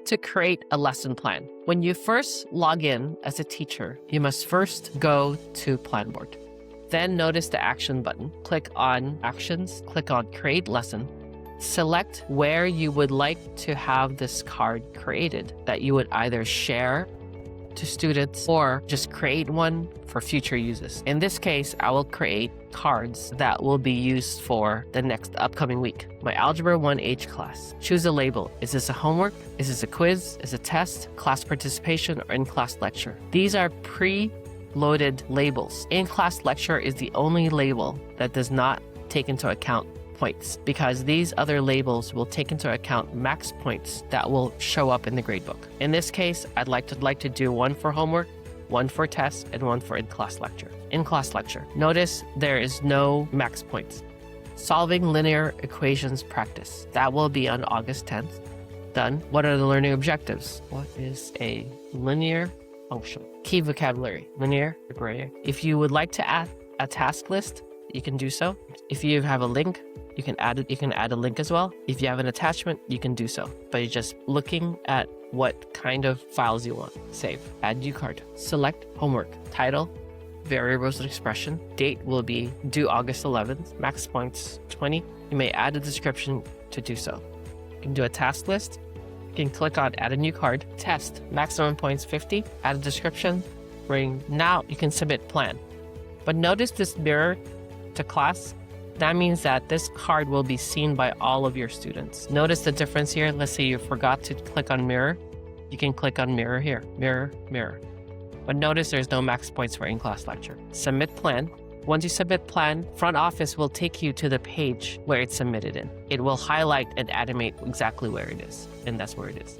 To create a lesson plan. When you first log in as a teacher, you must first go to Planboard. Then notice the action button. Click on Actions, click on Create Lesson. Select where you would like to have this card created that you would either share to students or just create one for future uses. In this case, I will create cards that will be used for the next upcoming week. My Algebra 1H class. Choose a label. Is this a homework? Is this a quiz? Is it a test? Class participation or in-class lecture? These are pre-loaded labels. In-class lecture is the only label that does not take into account points, because these other labels will take into account max points that will show up in the gradebook. In this case, I'd like to do one for homework, one for test, and one for in-class lecture. In-class lecture. Notice there is no max points. Solving linear equations practice. That will be on August 10th. Done. What are the learning objectives? What is a linear function? Key vocabulary. Linear, array. If you would like to add a task list, you can do so. If you have a link, you can add it. You can add a link as well. If you have an attachment, you can do so by just looking at what kind of files you want. Save. Add new card. Select homework. Title, variables and expression. Date will be due August 11th. Max points 20. You may add a description to do so. You can do a task list. You can click on add a new card. Test. Maximum points 50. Add a description. Bring. Now you can submit plan. But notice this mirror to class. That means that this card will be seen by all of your students. Notice the difference here. Let's say you forgot to click on mirror. You can click on mirror here. Mirror, mirror. But notice there's no max points for in-class lecture. Submit plan. Once you submit plan, front office will take you to the page where it's submitted in. It will highlight and animate exactly where it is. And that's where it is.